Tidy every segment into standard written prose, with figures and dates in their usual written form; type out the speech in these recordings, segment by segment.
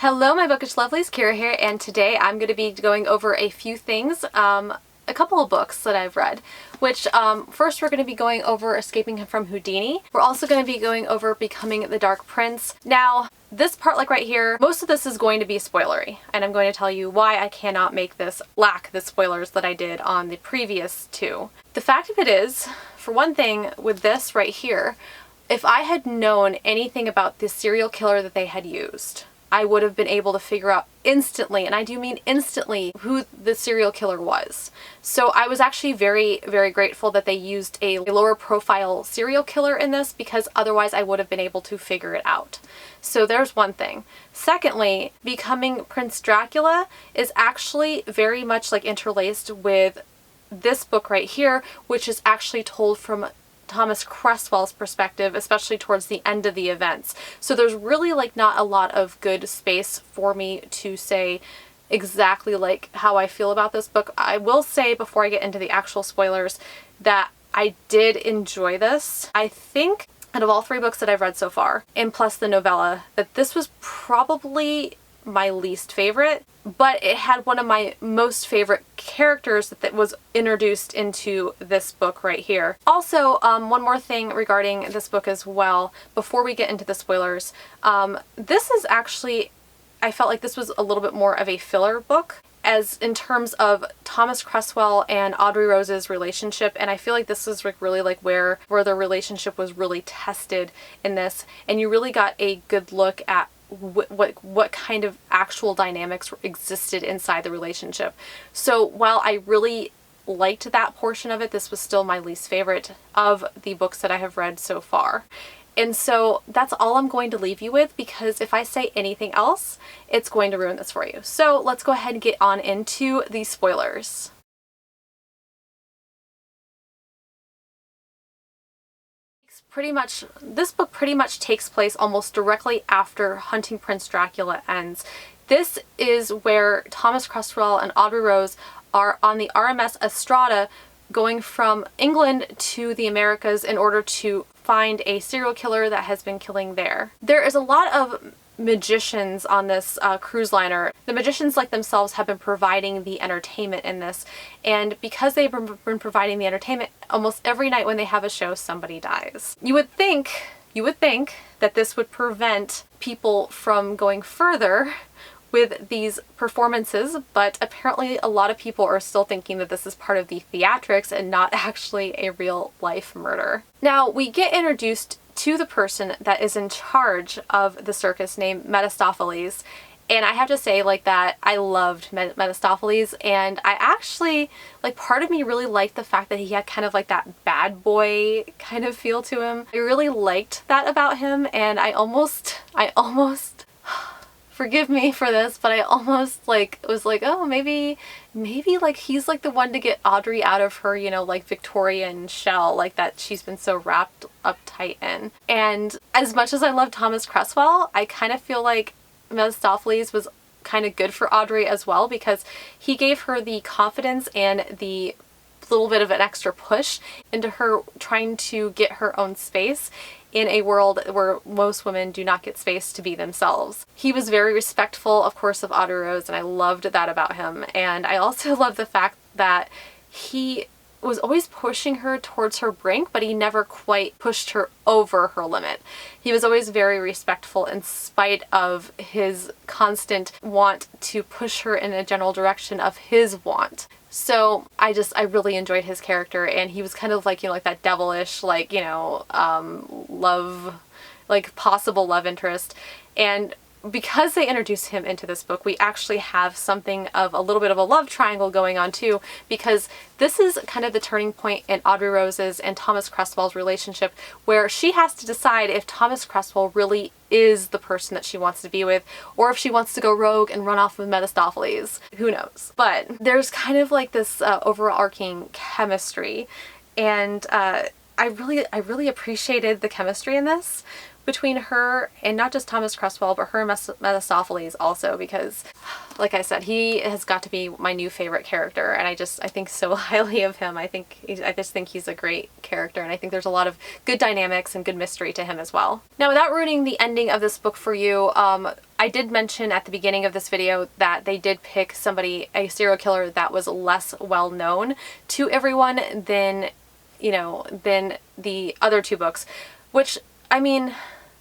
Hello my bookish lovelies, Kira here, and today I'm going to be going over a few things, a couple of books that I've read, which first we're going to be going over Escaping from Houdini. We're also going to be going over Becoming the Dark Prince. Now, this part, like right here, most of this is going to be spoilery, and I'm going to tell you why I cannot make this lack the spoilers that I did on the previous two. The fact of it is, for one thing, with this right here, if I had known anything about the serial killer that they had used, I would have been able to figure out instantly, and I do mean instantly, who the serial killer was. So I was actually very, very grateful that they used a lower profile serial killer in this, because otherwise I would have been able to figure it out. So there's one thing. Secondly, Becoming Prince Dracula is actually very much like interlaced with this book right here, which is actually told from Thomas Cresswell's perspective, especially towards the end of the events. So there's really like not a lot of good space for me to say exactly like how I feel about this book. I will say before I get into the actual spoilers that I did enjoy this. I think out of all three books that I've read so far, and plus the novella, that this was probably my least favorite, but it had one of my most favorite characters that was introduced into this book right here. Also, one more thing regarding this book as well, before we get into the spoilers. This is actually, I felt like this was a little bit more of a filler book, as in terms of Thomas Cresswell and Audrey Rose's relationship, and I feel like this is like really like where their relationship was really tested in this, and you really got a good look at what kind of actual dynamics existed inside the relationship. So while I really liked that portion of it, this was still my least favorite of the books that I have read so far. And so that's all I'm going to leave you with, because if I say anything else, it's going to ruin this for you. So let's go ahead and get on into the spoilers. This book pretty much takes place almost directly after Hunting Prince Dracula ends. This is where Thomas Cresswell and Audrey Rose are on the RMS Estrada going from England to the Americas in order to find a serial killer that has been killing there. There is a lot of magicians on this cruise liner. The magicians like themselves have been providing the entertainment in this, and because they've been providing the entertainment, almost every night when they have a show, somebody dies. You would think that this would prevent people from going further with these performances, but apparently a lot of people are still thinking that this is part of the theatrics and not actually a real life murder. Now, we get introduced to the person that is in charge of the circus named Mephistopheles, and I have to say like that I loved Mephistopheles, and I actually, like, part of me really liked the fact that he had kind of like that bad boy kind of feel to him. I really liked that about him, and I almost forgive me for this, but I almost like was like, oh, maybe like he's like the one to get Audrey out of her, you know, like Victorian shell, like that she's been so wrapped up tight in. And as much as I love Thomas Cresswell, I kind of feel like Mephistopheles was kind of good for Audrey as well, because he gave her the confidence and the little bit of an extra push into her trying to get her own space in a world where most women do not get space to be themselves. He was very respectful, of course, of Audrey Rose, and I loved that about him. And I also love the fact that he was always pushing her towards her brink, but he never quite pushed her over her limit. He was always very respectful in spite of his constant want to push her in a general direction of his want. So I really enjoyed his character, and he was kind of like, you know, like that devilish, like, you know, love, like possible love interest. And because they introduced him into this book, we actually have something of a little bit of a love triangle going on too, because this is kind of the turning point in Audrey Rose's and Thomas Cresswell's relationship, where she has to decide if Thomas Cresswell really is the person that she wants to be with, or if she wants to go rogue and run off with Mephistopheles. Who knows? But there's kind of like this overarching chemistry, and I really appreciated the chemistry in this, between her and not just Thomas Cresswell, but her and Mephistopheles also, because like I said, he has got to be my new favorite character, and I think so highly of him. I just think he's a great character, and I think there's a lot of good dynamics and good mystery to him as well. Now, without ruining the ending of this book for you, I did mention at the beginning of this video that they did pick a serial killer that was less well known to everyone than, than the other two books, which, I mean,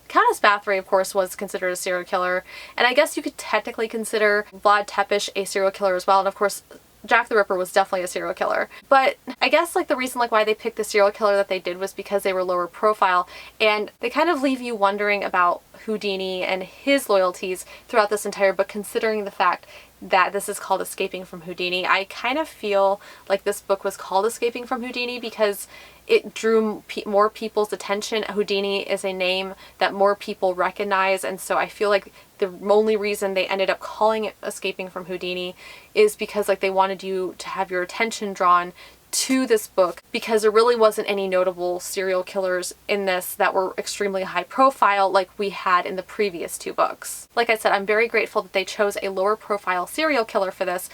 Countess Bathory, of course, was considered a serial killer, and I guess you could technically consider Vlad Tepes a serial killer as well, and of course, Jack the Ripper was definitely a serial killer. But I guess like the reason why they picked the serial killer that they did was because they were lower profile, and they kind of leave you wondering about Houdini and his loyalties throughout this entire book, considering the fact that this is called Escaping from Houdini. I kind of feel like this book was called Escaping from Houdini because it drew more people's attention. Houdini is a name that more people recognize, and so I feel like the only reason they ended up calling it Escaping from Houdini is because like they wanted you to have your attention drawn to this book, because there really wasn't any notable serial killers in this that were extremely high profile like we had in the previous two books. Like I said, I'm very grateful that they chose a lower profile serial killer for this,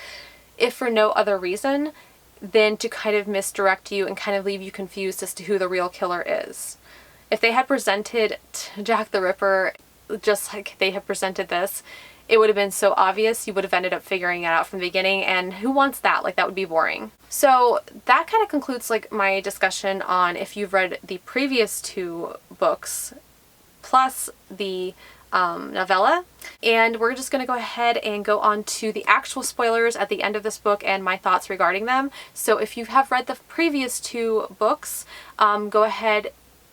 if for no other reason than to kind of misdirect you and kind of leave you confused as to who the real killer is. If they had presented Jack the Ripper just like they have presented this, it would have been so obvious. You would have ended up figuring it out from the beginning, and who wants that? Like, that would be boring. So that kind of concludes like my discussion on if you've read the previous two books plus the novella, and we're just going to go ahead and go on to the actual spoilers at the end of this book and my thoughts regarding them. So if you have read the previous two books, go ahead,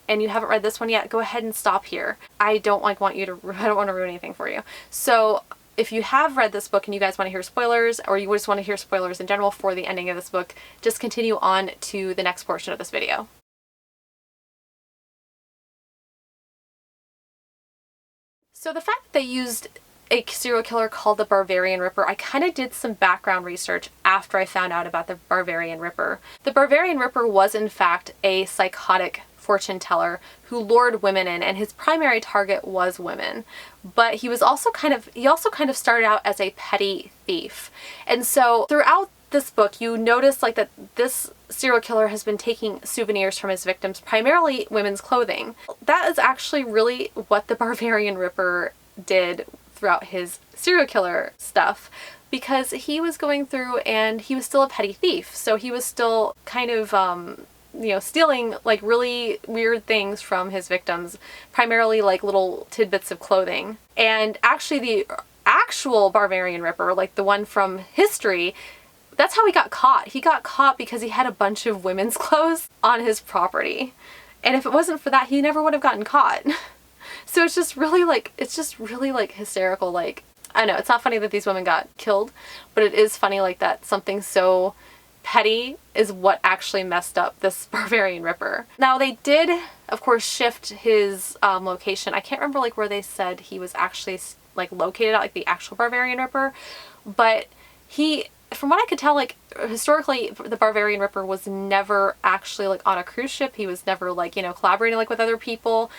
and you haven't read this one yet, go ahead and stop here. I don't want to ruin anything for you. So if you have read this book and you guys want to hear spoilers, or you just want to hear spoilers in general for the ending of this book, just continue on to the next portion of this video. So the fact that they used a serial killer called the Bavarian Ripper, I kind of did some background research after I found out about the Bavarian Ripper. The Bavarian Ripper was in fact a psychotic fortune teller who lured women in, and his primary target was women. But he also kind of started out as a petty thief. And so throughout this book, you notice like that this serial killer has been taking souvenirs from his victims, primarily women's clothing. That is actually really what the Bavarian Ripper did throughout his serial killer stuff, because he was going through and he was still a petty thief. So he was still kind of, stealing like really weird things from his victims, primarily like little tidbits of clothing. And actually the actual Bavarian Ripper, like the one from history, that's how he got caught. He got caught because he had a bunch of women's clothes on his property. And if it wasn't for that, he never would have gotten caught. So it's just really like hysterical. Like, I know it's not funny that these women got killed, but it is funny like that something so petty is what actually messed up this Bavarian Ripper. Now they did, of course, shift his location. I can't remember like where they said he was actually like located at, like the actual Bavarian Ripper, but from what I could tell, like historically, the Bavarian Ripper was never actually like on a cruise ship. He was never like, collaborating like with other people.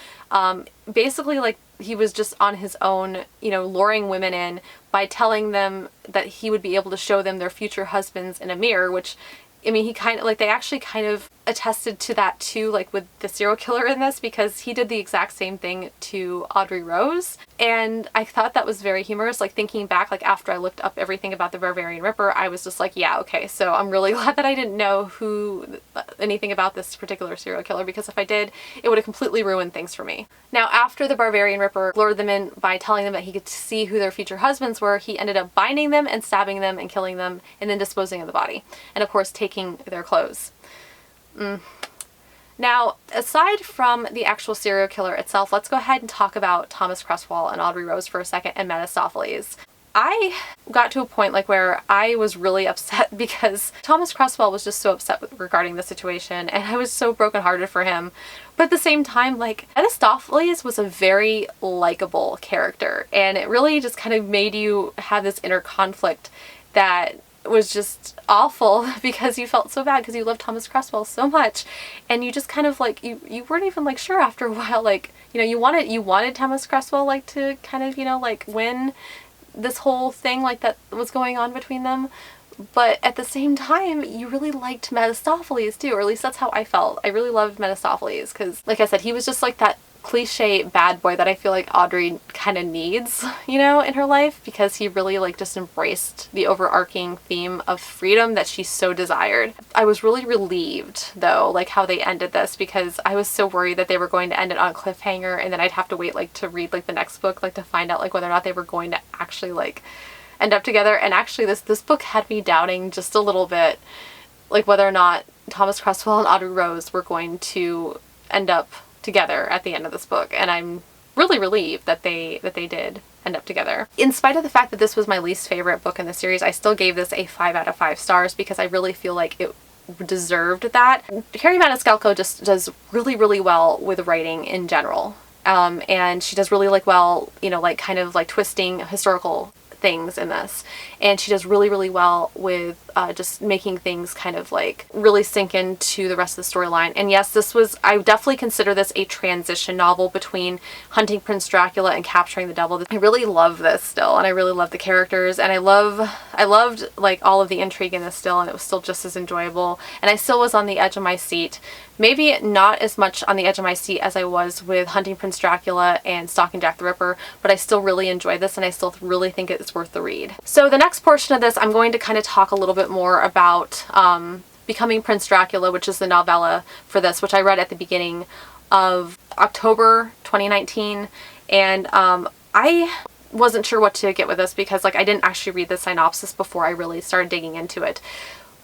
Basically, like he was just on his own, luring women in by telling them that he would be able to show them their future husbands in a mirror, which, I mean, they actually kind of attested to that too, like with the serial killer in this, because he did the exact same thing to Audrey Rose. And I thought that was very humorous. Like thinking back, like after I looked up everything about the Bavarian Ripper, I was just like, yeah, okay. So I'm really glad that I didn't know anything about this particular serial killer, because if I did, it would have completely ruined things for me. Now, after the Bavarian Ripper lured them in by telling them that he could see who their future husbands were, he ended up binding them and stabbing them and killing them and then disposing of the body. And of course, taking their clothes. Now, aside from the actual serial killer itself, let's go ahead and talk about Thomas Cresswell and Audrey Rose for a second, and Mephistopheles. I got to a point like where I was really upset because Thomas Cresswell was just so upset regarding the situation, and I was so brokenhearted for him. But at the same time, like, Mephistopheles was a very likable character, and it really just kind of made you have this inner conflict that was just awful because you felt so bad because you loved Thomas Cresswell so much, and you just kind of like you weren't even like sure after a while, like, you know, you wanted Thomas Cresswell like to kind of, you know, like win this whole thing like that was going on between them. But at the same time, you really liked Mephistopheles too, or at least that's how I felt. I really loved Mephistopheles because, like I said, he was just like that cliche bad boy that I feel like Audrey kind of needs, you know, in her life, because he really like just embraced the overarching theme of freedom that she so desired. I was really relieved though, like how they ended this, because I was so worried that they were going to end it on a cliffhanger and then I'd have to wait like to read like the next book, like to find out like whether or not they were going to actually like end up together. And actually this book had me doubting just a little bit, like whether or not Thomas Cresswell and Audrey Rose were going to end up together at the end of this book, and I'm really relieved that they did end up together. In spite of the fact that this was my least favorite book in the series, I still gave this a 5 out of 5 stars because I really feel like it deserved that. Kerri Maniscalco just does really, really well with writing in general, and she does really like well, you know, like kind of like twisting historical things in this, and she does really, really well with just making things kind of like really sink into the rest of the storyline. And yes, I definitely consider this a transition novel between Hunting Prince Dracula and Capturing the Devil. I really love this still, and I really love the characters, and I loved like all of the intrigue in this still, and it was still just as enjoyable, and I still was on the edge of my seat. Maybe not as much on the edge of my seat as I was with Hunting Prince Dracula and Stalking Jack the Ripper, but I still really enjoyed this, and I still really think it's worth the read. So the next portion of this, I'm going to kind of talk a little bit more about Becoming Prince Dracula, which is the novella for this, which I read at the beginning of October 2019, and I wasn't sure what to get with this because like I didn't actually read the synopsis before I really started digging into it.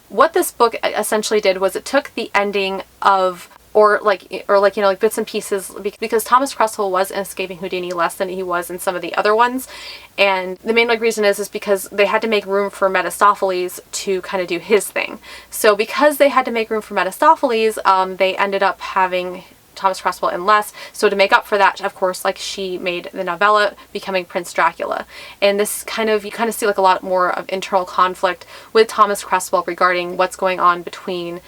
What this book essentially did was it took the ending of or like you know, like bits and pieces, because Thomas Cresswell was in Escaping Houdini less than he was in some of the other ones, and the main like reason is because they had to make room for Mephistopheles to kind of do his thing. So because they had to make room for Mephistopheles, they ended up having Thomas Cresswell in less. So to make up for that, of course, like she made the novella Becoming Prince Dracula. And this kind of, you kind of see like a lot more of internal conflict with Thomas Cresswell regarding what's going on between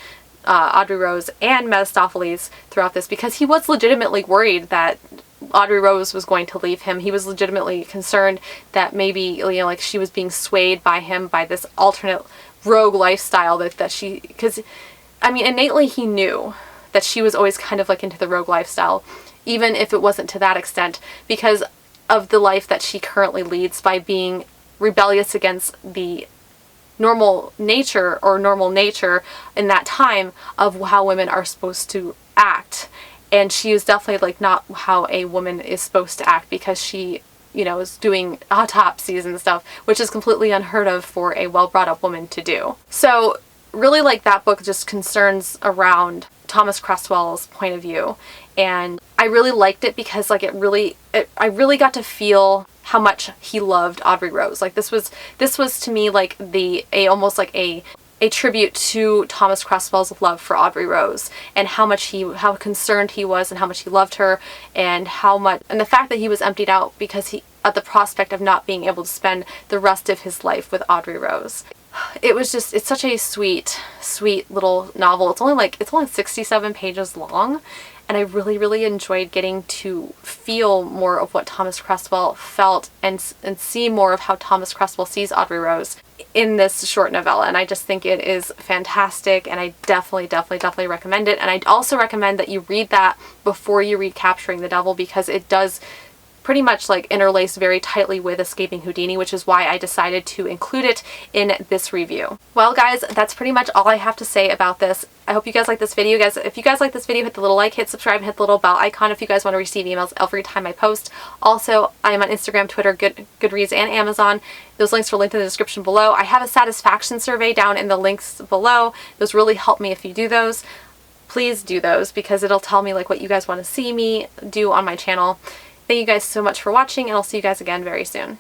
Audrey Rose and Mephistopheles throughout this, because he was legitimately worried that Audrey Rose was going to leave him. He was legitimately concerned that maybe, you know, like she was being swayed by him by this alternate rogue lifestyle that she, because I mean innately he knew that she was always kind of like into the rogue lifestyle, even if it wasn't to that extent, because of the life that she currently leads by being rebellious against the normal nature in that time of how women are supposed to act. And she is definitely like not how a woman is supposed to act, because she, you know, is doing autopsies and stuff, which is completely unheard of for a well-brought-up woman to do. So really, like, that book just concerns around Thomas Cresswell's point of view, and I really liked it because like I really got to feel how much he loved Audrey Rose. Like this was to me like almost like a tribute to Thomas Cresswell's love for Audrey Rose, and how concerned he was and how much he loved her, and the fact that he was emptied out because he at the prospect of not being able to spend the rest of his life with Audrey Rose. It's such a sweet little novel. It's only 67 pages long, and I really, really enjoyed getting to feel more of what Thomas Cresswell felt and see more of how Thomas Cresswell sees Audrey Rose in this short novella. And I just think it is fantastic, and I definitely recommend it. And I'd also recommend that you read that before you read Capturing the Devil, because it does pretty much like interlace very tightly with Escaping Houdini, which is why I decided to include it in this review. Well guys, that's pretty much all I have to say about this. I hope you guys like this video. Guys, if you guys like this video, hit the little like, hit subscribe, and hit the little bell icon if you guys want to receive emails every time I post. Also, I am on Instagram, Twitter, Goodreads, and Amazon. Those links are linked in the description below. I have a satisfaction survey down in the links below. Those really help me if you do those. Please do those, because it'll tell me like what you guys want to see me do on my channel. Thank you guys so much for watching, and I'll see you guys again very soon.